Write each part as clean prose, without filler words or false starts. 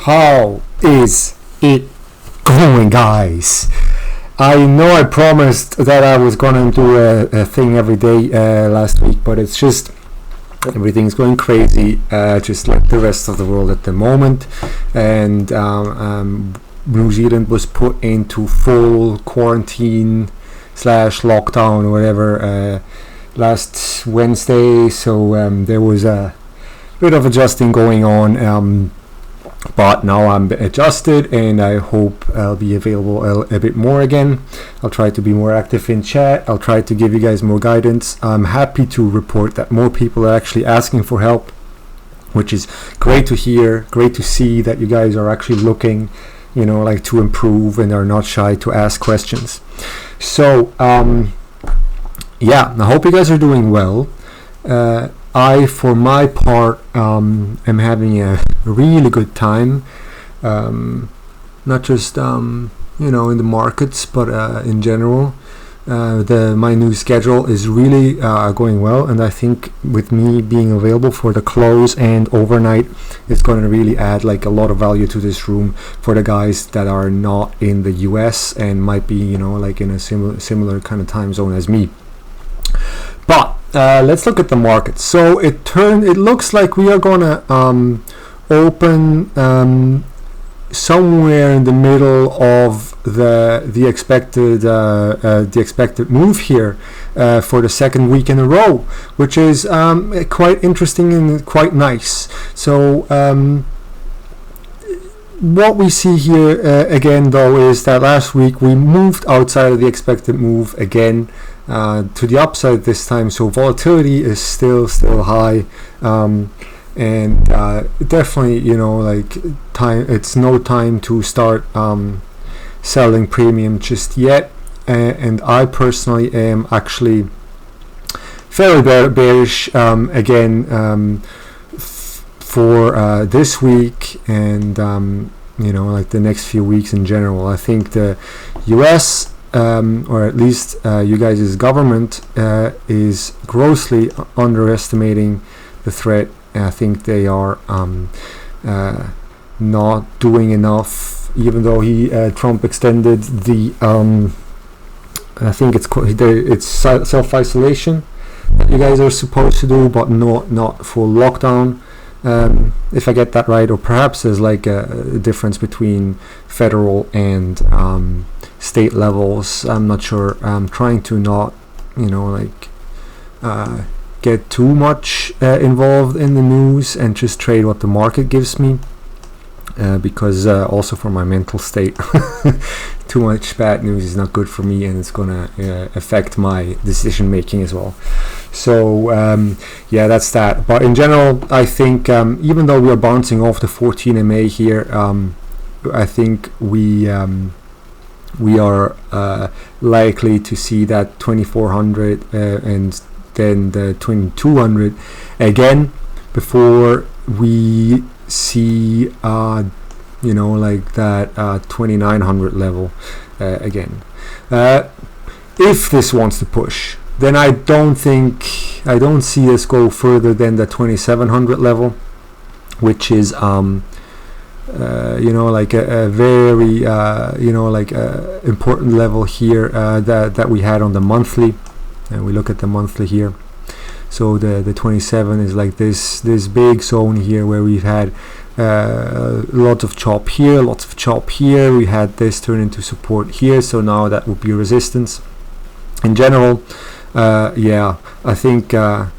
How is it going, guys? I know I promised that I was gonna do a thing every day last week, but it's just everything's going crazy, just like the rest of the world at the moment. And New Zealand was put into full quarantine slash lockdown or whatever last Wednesday, so there was a bit of adjusting going on. But now I'm adjusted, and I hope I'll be available a bit more again. I'll try to be more active in chat. I'll try to give you guys more guidance. I'm happy to report that more people are actually asking for help, which is great to hear, great to see that you guys are actually looking, like to improve and are not shy to ask questions. So, I hope you guys are doing well. I, for my part, am having a really good time, not just in the markets, but in general. My new schedule is really going well, and I think with me being available for the close and overnight, it's going to really add like a lot of value to this room for the guys that are not in the US and might be like in a similar kind of time zone as me. But let's look at the market. So it looks like we are gonna open somewhere in the middle of the expected move here for the second week in a row, which is quite interesting and quite nice. So what we see here again though is that last week we moved outside of the expected move again. To the upside this time, so volatility is still high, and definitely time. It's no time to start selling premium just yet, and I personally am actually fairly bearish again for this week and like the next few weeks in general. I think the US or at least you guys' government is grossly underestimating the threat. I think they are not doing enough, even though Trump extended the I think it's self-isolation that you guys are supposed to do, but not full lockdown. If I get that right, or perhaps there's like a difference between federal and state levels. I'm not sure. I'm trying to not get too much involved in the news and just trade what the market gives me, because also for my mental state, too much bad news is not good for me, and it's gonna affect my decision making as well. So that's that. But in general, I think even though we are bouncing off the 14 MA here, I think we are likely to see that 2400 and then the 2200 again before we see like that 2900 level again. If this wants to push, then I don't see us go further than the 2700 level, which is like a very important level here that we had on the monthly, and we look at the monthly here. So the 27 is like this big zone here where we've had lots of chop here, lots of chop here. We had this turn into support here, so now that would be resistance. In general, I think I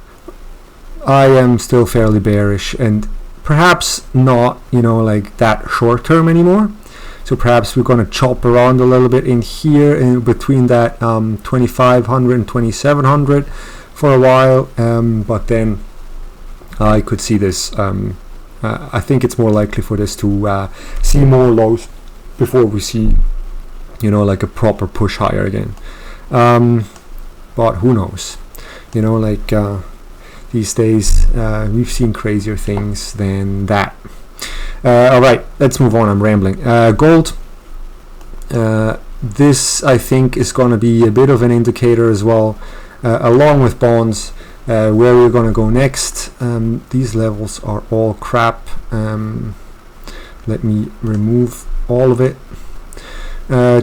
am still fairly bearish, and perhaps not like that short term anymore. So perhaps we're going to chop around a little bit in here in between that 2500 and 2700 for a while, but then I could see this. I think it's more likely for this to see more lows before we see like a proper push higher again. But who knows? These days we've seen crazier things than that. Alright, let's move on. I'm rambling. Gold, this I think is going to be a bit of an indicator as well, along with bonds, where we're going to go next. These levels are all crap. let me remove all of it.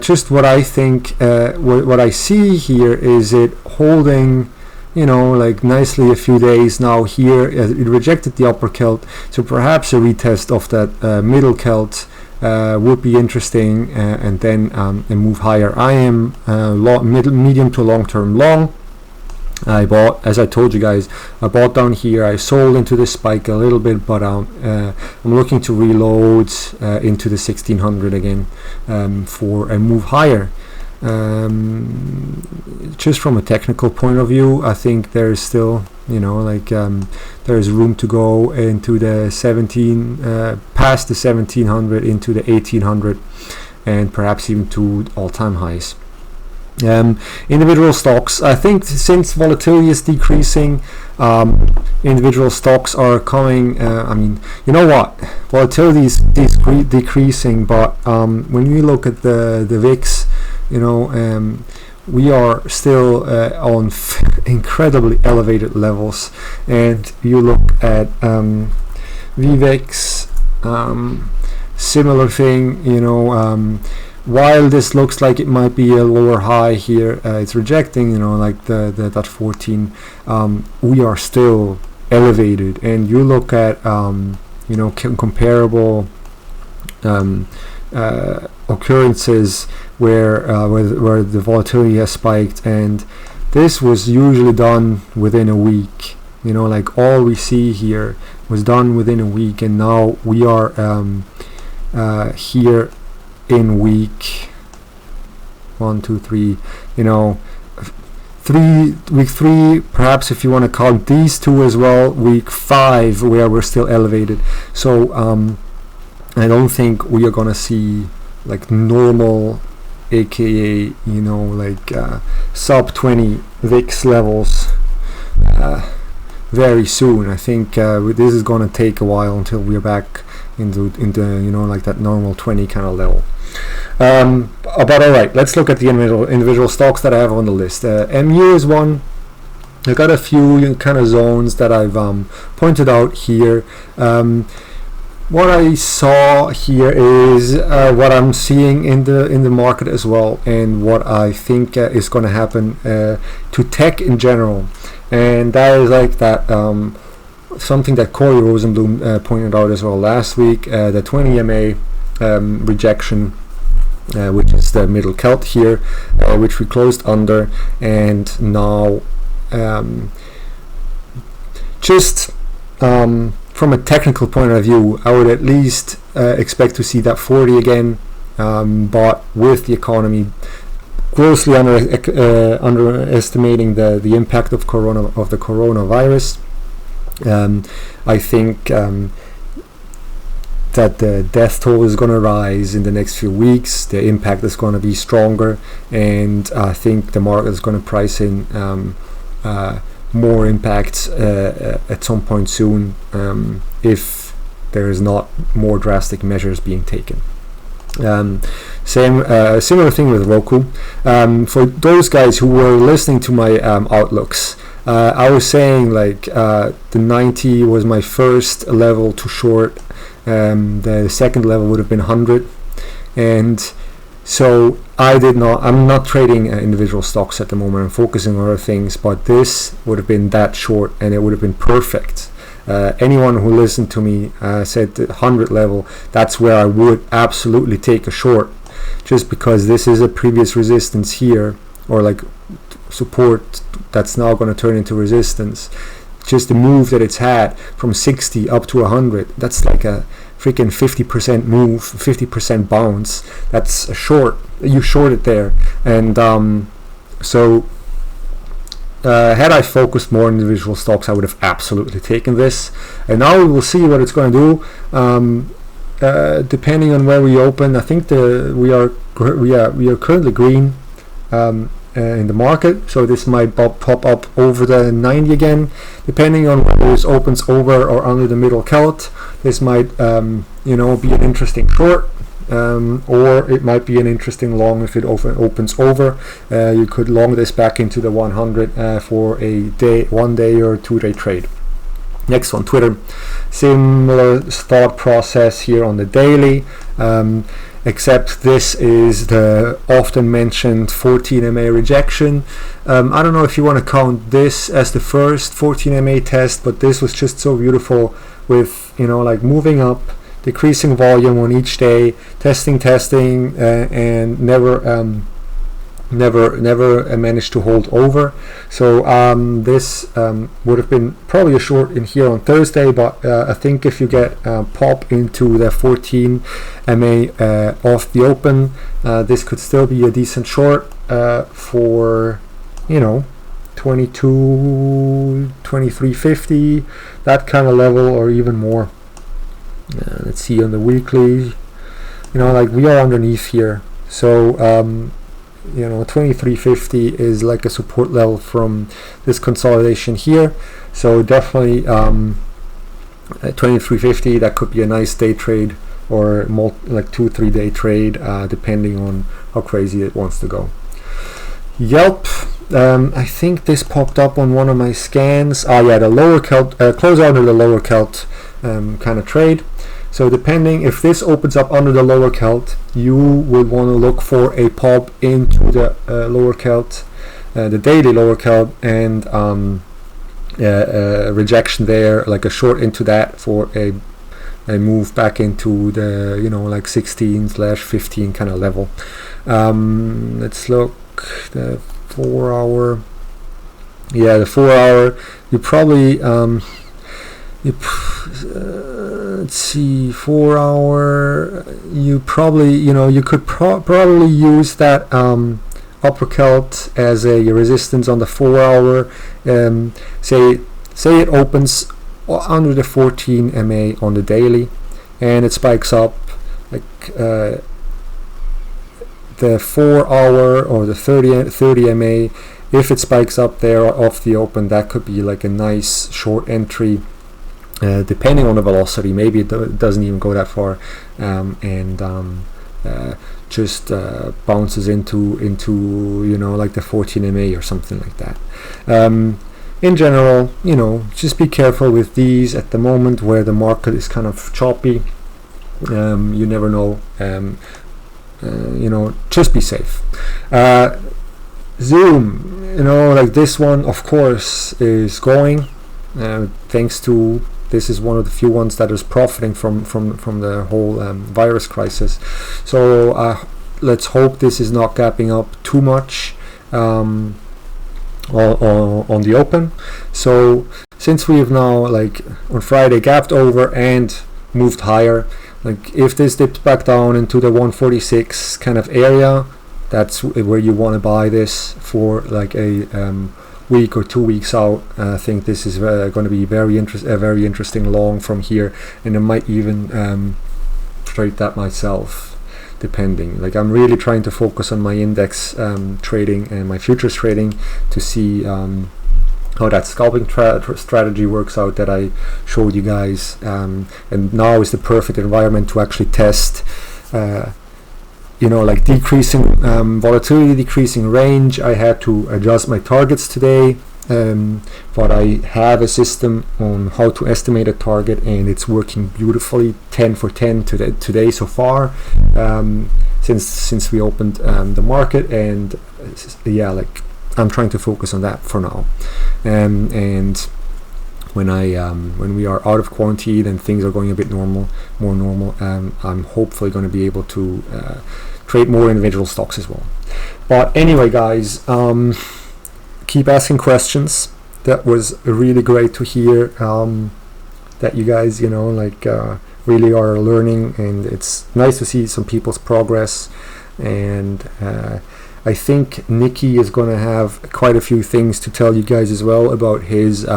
Just what I think, what I see here is it holding, like nicely a few days now here. It rejected the upper celt, so perhaps a retest of that middle celt would be interesting, and then a move higher. I am medium to long term long. I bought, as I told you guys, I bought down here. I sold into this spike a little bit, but I'm looking to reload into the 1600 again for a move higher. Just from a technical point of view, I think there is still, there is room to go into the 17, past the 1700 into the 1800, and perhaps even to all-time highs. Individual stocks, I think since volatility is decreasing, individual stocks are coming. You know what, volatility is decreasing, but when we look at the VIX, we are still on incredibly elevated levels. And you look at VVIX, similar thing. While this looks like it might be a lower high here, it's rejecting, like that 14. We are still elevated, and you look at comparable occurrences where the volatility has spiked, and this was usually done within a week. Like all we see here was done within a week, and now we are here in week 1, 2, 3, week 3, perhaps if you want to count these two as well, week 5 where we're still elevated. So I don't think we are gonna see like normal, aka sub 20 VIX levels very soon. I think this is gonna take a while until we're back into like that normal 20 kind of level. But alright, let's look at the individual stocks that I have on the list. MU is one. I got a few kind of zones that I've pointed out here. What I saw here is what I'm seeing in the market as well, and what I think is going to happen to tech in general, and that is like that something that Corey Rosenblum pointed out as well last week, the 20 EMA rejection, which is the middle celt here, which we closed under, and now from a technical point of view, I would at least expect to see that 40 again, but with the economy grossly underestimating the impact of the coronavirus, I think that the death toll is going to rise in the next few weeks. The impact is going to be stronger, and I think the market is going to price in more impacts at some point soon, if there is not more drastic measures being taken. Similar thing with Roku. For those guys who were listening to my outlooks, I was saying like the 90 was my first level to short. The second level would have been 100, and so I'm not trading individual stocks at the moment. I'm focusing on other things, but this would have been that short, and it would have been perfect. Anyone who listened to me said the 100 level, that's where I would absolutely take a short, just because this is a previous resistance here, or like support that's now going to turn into resistance. Just the move that it's had from 60 up to 100, that's like a freaking 50% move, 50% bounce. That's a short. You short it there, and so had I focused more on individual stocks, I would have absolutely taken this. And now we will see what it's going to do. Depending on where we open, I think we are currently green in the market, so this might pop up over the 90 again, depending on whether this opens over or under the middle celt. This might be an interesting short, or it might be an interesting long if it opens over. You could long this back into the 100 for a 1 day or 2 day trade. Next one, Twitter. Similar thought process here on the daily, except this is the often mentioned 14 MA rejection. I don't know if you want to count this as the first 14 MA test, but this was just so beautiful with, like moving up, decreasing volume on each day, testing, and never managed to hold over. So this would have been probably a short in here on Thursday, but I think if you get pop into the 14 MA off the open, this could still be a decent short for 22, 23.50, that kind of level, or even more. Let's see on the weekly, like we are underneath here, so 23.50 is like a support level from this consolidation here. So definitely at 23.50, that could be a nice day trade, or like 2-3 day trade, depending on how crazy it wants to go. Yelp, I think this popped up on one of my scans. The lower Celt, close out of the lower Celt kind of trade. So depending, if this opens up under the lower Celt, you would want to look for a pop into the lower Celt, the daily lower Celt, and a rejection there, like a short into that for a move back into the like 16/15 kind of level. Let's look the 4 hour. Yeah, the 4 hour. You probably let's see, 4 hour. You probably you could probably use that upper Celt as a resistance on the 4 hour. Say it opens under the 14 MA on the daily, and it spikes up like the 4 hour or the 30 MA. If it spikes up there off the open, that could be like a nice short entry, depending on the velocity. Maybe it doesn't even go that far, and just bounces into like the 14 MA or something like that. In general, just be careful with these at the moment where the market is kind of choppy. You never know. Just be safe. Zoom, like this one, of course, is going, thanks to, this is one of the few ones that is profiting from the whole virus crisis. So let's hope this is not gapping up too much on the open. So since we have now, like on Friday, gapped over and moved higher, like if this dips back down into the 146 kind of area, that's where you want to buy this for like a week or 2 weeks out. I think this is going to be very interesting long from here, and I might even trade that myself, depending. Like I'm really trying to focus on my index trading and my futures trading to see how that scalping strategy works out that I showed you guys, and now is the perfect environment to actually test like decreasing volatility, decreasing range. I had to adjust my targets today, but I have a system on how to estimate a target, and it's working beautifully, 10 for 10 today so far, since we opened the market. And like I'm trying to focus on that for now, and when we are out of quarantine and things are going a bit more normal, I'm hopefully going to be able to trade more individual stocks as well. But anyway, guys, keep asking questions. That was really great to hear that you guys really are learning, and it's nice to see some people's progress. And I think Nikki is going to have quite a few things to tell you guys as well about his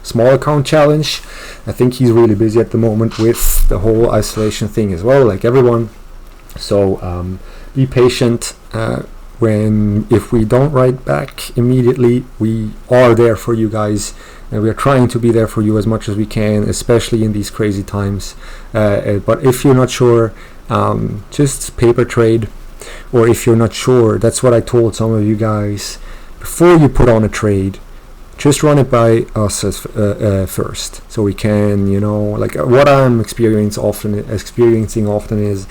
small account challenge. I think he's really busy at the moment with the whole isolation thing as well, like everyone. So be patient. If we don't write back immediately, we are there for you guys, and we are trying to be there for you as much as we can, especially in these crazy times. But if you're not sure, just paper trade. Or if you're not sure, that's what I told some of you guys, before you put on a trade, just run it by us as, first, so we can, like what I'm experiencing often is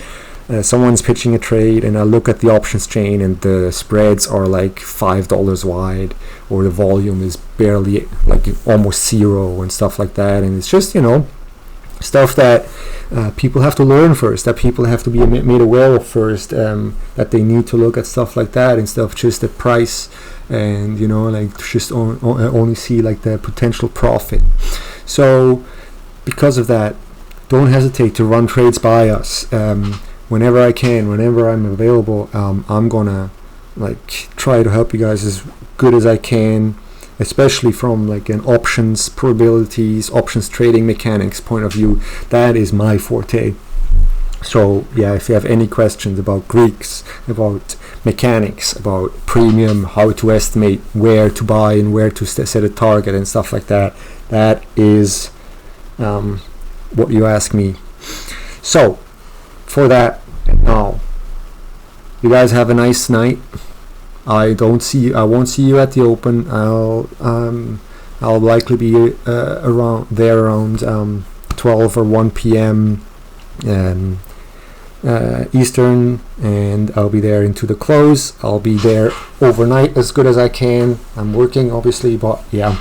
someone's pitching a trade, and I look at the options chain, and the spreads are like $5 wide, or the volume is barely, like almost zero, and stuff like that. And it's just stuff that people have to learn first, that people have to be made aware of first, that they need to look at stuff like that instead of just the price, and like just only see like the potential profit. So because of that, don't hesitate to run trades by us. Whenever I can, whenever I'm available, I'm gonna like try to help you guys as good as I can, especially from like an options probabilities, options trading mechanics point of view. That is my forte. So yeah, if you have any questions about Greeks, about mechanics, about premium, how to estimate where to buy and where to set a target and stuff like that, that is what you ask me. So for that, now you guys have a nice night. I won't see you at the open. I'll likely be around 12 or 1 p.m. Eastern, and I'll be there into the close. I'll be there overnight as good as I can. I'm working obviously, but yeah.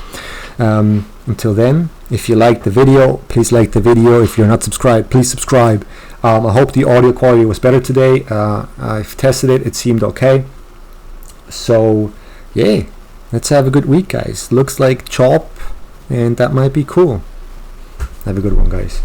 Until then, if you like the video, please like the video. If you're not subscribed, please subscribe. I hope the audio quality was better today. I've tested it. It seemed okay. So yeah, let's have a good week, guys. Looks like chop, and that might be cool. Have a good one, guys.